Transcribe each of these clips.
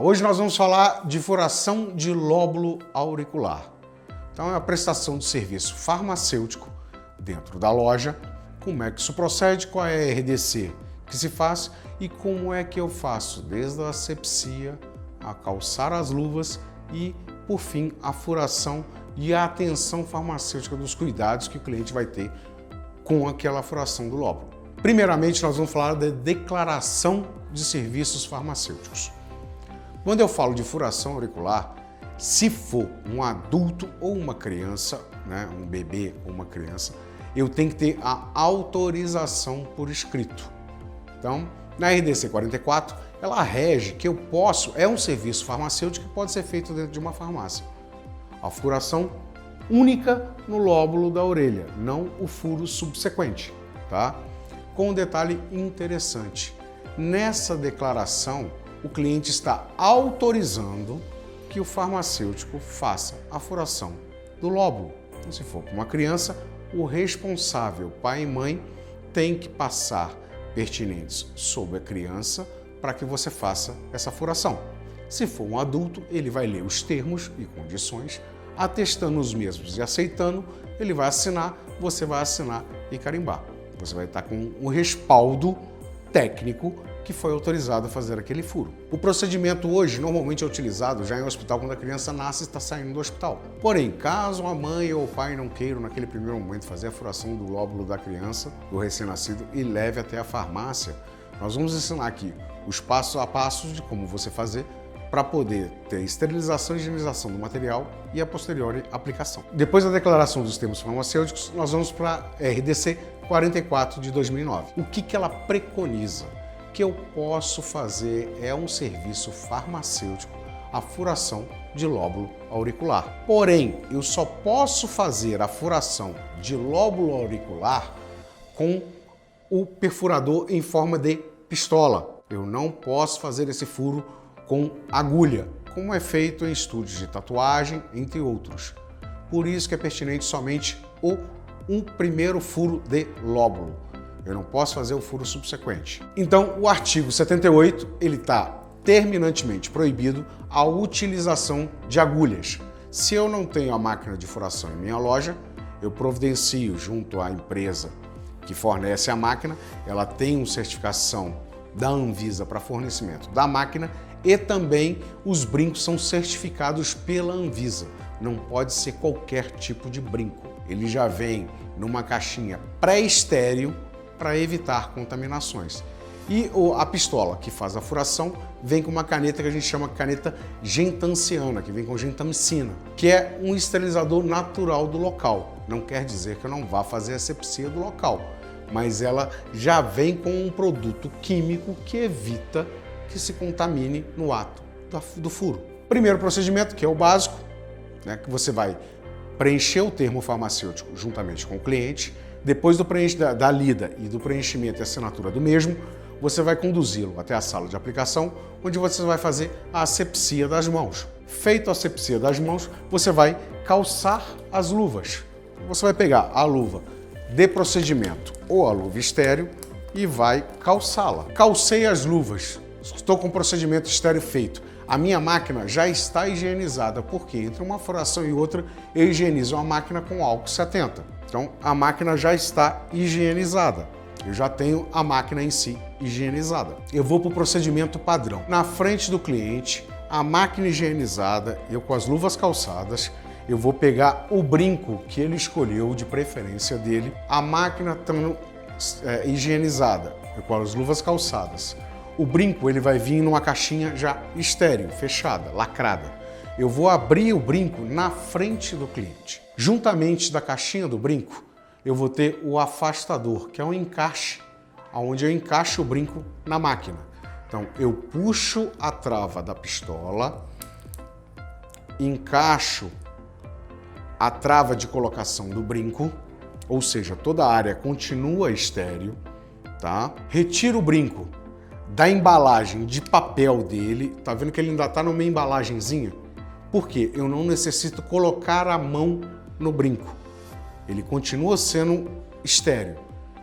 hoje nós vamos falar de furação de lóbulo auricular. Então é a prestação de serviço farmacêutico dentro da loja. Como é que isso procede, qual é a RDC que se faz e como é que eu faço desde a asepsia, a calçar as luvas e, por fim, a furação e a atenção farmacêutica dos cuidados que o cliente vai ter com aquela furação do lóbulo. Primeiramente, nós vamos falar da declaração de serviços farmacêuticos. Quando eu falo de furação auricular, se for um adulto ou uma criança, um bebê ou uma criança, eu tenho que ter a autorização por escrito. Então, na RDC 44, ela rege que eu posso, é um serviço farmacêutico que pode ser feito dentro de uma farmácia. A furação única no lóbulo da orelha, não o furo subsequente, tá? Com um detalhe interessante, nessa declaração, o cliente está autorizando que o farmacêutico faça a furação do lóbulo. Então, se for para uma criança, o responsável, pai e mãe, tem que passar pertinentes sobre a criança para que você faça essa furação. Se for um adulto, ele vai ler os termos e condições, atestando os mesmos e aceitando, ele vai assinar, você vai assinar e carimbar. Você vai estar com o respaldo técnico que foi autorizado a fazer aquele furo. O procedimento hoje normalmente é utilizado já em hospital quando a criança nasce e está saindo do hospital. Porém, caso a mãe ou o pai não queiram naquele primeiro momento fazer a furação do lóbulo da criança, do recém-nascido, e leve até a farmácia, nós vamos ensinar aqui os passos a passos de como você fazer para poder ter esterilização e higienização do material e a posteriori aplicação. Depois da declaração dos termos farmacêuticos, nós vamos para a RDC 44 de 2009. O que ela preconiza? O que eu posso fazer é um serviço farmacêutico, a furação de lóbulo auricular. Porém, eu só posso fazer a furação de lóbulo auricular com o perfurador em forma de pistola. Eu não posso fazer esse furo com agulha, como é feito em estúdios de tatuagem, entre outros. Por isso que é pertinente somente um primeiro furo de lóbulo. Eu não posso fazer o furo subsequente. Então, o artigo 78, ele está terminantemente proibido a utilização de agulhas. Se eu não tenho a máquina de furação em minha loja, eu providencio junto à empresa que fornece a máquina, ela tem uma certificação da Anvisa para fornecimento da máquina e também os brincos são certificados pela Anvisa. Não pode ser qualquer tipo de brinco. Ele já vem numa caixinha pré-estéril para evitar contaminações. E a pistola que faz a furação vem com uma caneta que a gente chama caneta gentanciana, que vem com gentamicina, que é um esterilizador natural do local. Não quer dizer que eu não vá fazer asepsia do local, mas ela já vem com um produto químico que evita que se contamine no ato do furo. Primeiro procedimento, que é o básico, que você vai preencher o termo farmacêutico juntamente com o cliente. Depois da lida e do preenchimento e assinatura do mesmo, você vai conduzi-lo até a sala de aplicação, onde você vai fazer a asepsia das mãos. Feito a asepsia das mãos, você vai calçar as luvas. Você vai pegar a luva de procedimento ou a luva estéreo e vai calçá-la. Calcei as luvas, estou com o procedimento estéreo feito. A minha máquina já está higienizada, porque entre uma furação e outra eu higienizo a máquina com álcool 70. Então a máquina já está higienizada. Eu já tenho a máquina em si higienizada. Eu vou para o procedimento padrão. Na frente do cliente, a máquina higienizada, eu com as luvas calçadas, eu vou pegar o brinco que ele escolheu de preferência dele, a máquina estando higienizada, eu com as luvas calçadas. O brinco ele vai vir numa caixinha já estéril, fechada, lacrada. Eu vou abrir o brinco na frente do cliente. Juntamente da caixinha do brinco, eu vou ter o afastador, que é um encaixe, onde eu encaixo o brinco na máquina. Então, eu puxo a trava da pistola, encaixo a trava de colocação do brinco, ou seja, toda a área continua estéril, tá? Retiro o brinco da embalagem de papel dele, tá vendo que ele ainda tá numa embalagenzinha? Por quê? Eu não necessito colocar a mão no brinco. Ele continua sendo estéril.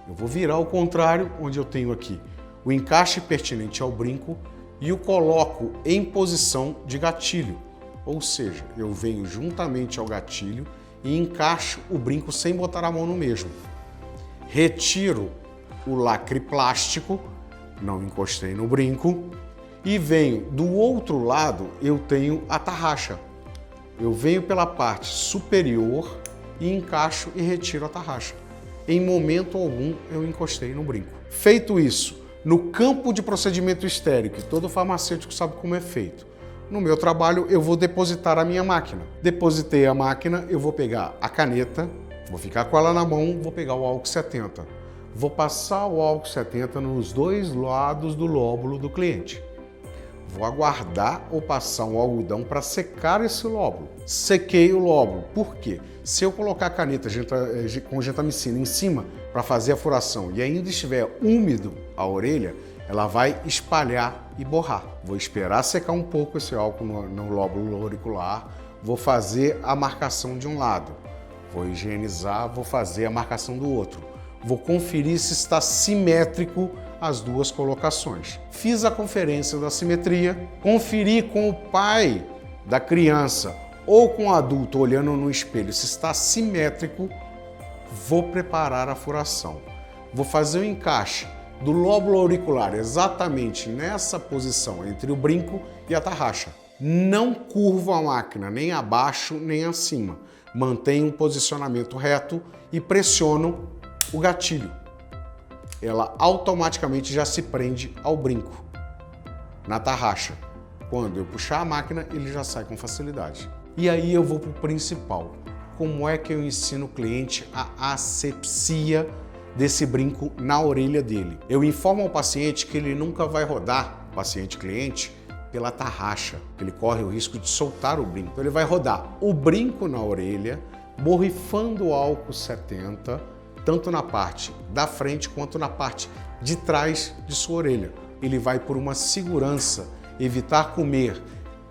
Eu vou virar ao contrário, onde eu tenho aqui o encaixe pertinente ao brinco e o coloco em posição de gatilho. Ou seja, eu venho juntamente ao gatilho e encaixo o brinco sem botar a mão no mesmo. Retiro o lacre plástico, não encostei no brinco, e venho do outro lado, eu tenho a tarraxa. Eu venho pela parte superior e encaixo e retiro a tarraxa. Em momento algum eu encostei no brinco. Feito isso, no campo de procedimento estéreo, que todo farmacêutico sabe como é feito, no meu trabalho eu vou depositar a minha máquina. Depositei a máquina, eu vou pegar a caneta, vou ficar com ela na mão, vou pegar o álcool 70. Vou passar o álcool 70 nos dois lados do lóbulo do cliente. Vou aguardar ou passar um algodão para secar esse lóbulo. Sequei o lóbulo. Por quê? Se eu colocar a caneta com gentamicina em cima para fazer a furação e ainda estiver úmido a orelha, ela vai espalhar e borrar. Vou esperar secar um pouco esse álcool no lóbulo auricular, vou fazer a marcação de um lado, vou higienizar, vou fazer a marcação do outro. Vou conferir se está simétrico as duas colocações. Fiz a conferência da simetria, conferi com o pai da criança ou com o adulto olhando no espelho se está simétrico, vou preparar a furação. Vou fazer o encaixe do lóbulo auricular exatamente nessa posição entre o brinco e a tarraxa. Não curvo a máquina nem abaixo nem acima. Mantenho um posicionamento reto e pressiono o gatilho. Ela automaticamente já se prende ao brinco, na tarraxa. Quando eu puxar a máquina, ele já sai com facilidade. E aí eu vou para o principal. Como é que eu ensino o cliente a asepsia desse brinco na orelha dele? Eu informo ao paciente que ele nunca vai rodar, paciente-cliente, pela tarraxa. Ele corre o risco de soltar o brinco. Então ele vai rodar o brinco na orelha, borrifando o álcool 70, tanto na parte da frente quanto na parte de trás de sua orelha. Ele vai por uma segurança, evitar comer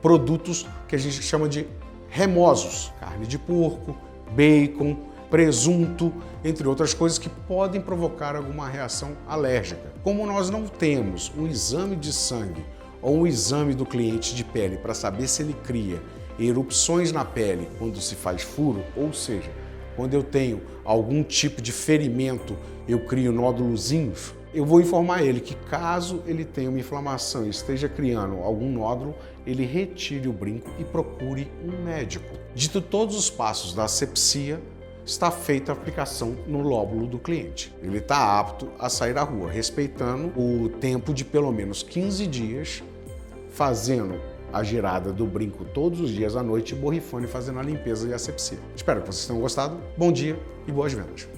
produtos que a gente chama de remosos, carne de porco, bacon, presunto, entre outras coisas que podem provocar alguma reação alérgica. Como nós não temos um exame de sangue ou um exame do cliente de pele para saber se ele cria erupções na pele quando se faz furo, ou seja, quando eu tenho algum tipo de ferimento, eu crio nódulozinhos, eu vou informar ele que caso ele tenha uma inflamação e esteja criando algum nódulo, ele retire o brinco e procure um médico. Dito todos os passos da asepsia, está feita a aplicação no lóbulo do cliente. Ele está apto a sair à rua, respeitando o tempo de pelo menos 15 dias, fazendo a girada do brinco todos os dias à noite, borrifando e fazendo a limpeza e asepsia. Espero que vocês tenham gostado. Bom dia e boas vendas.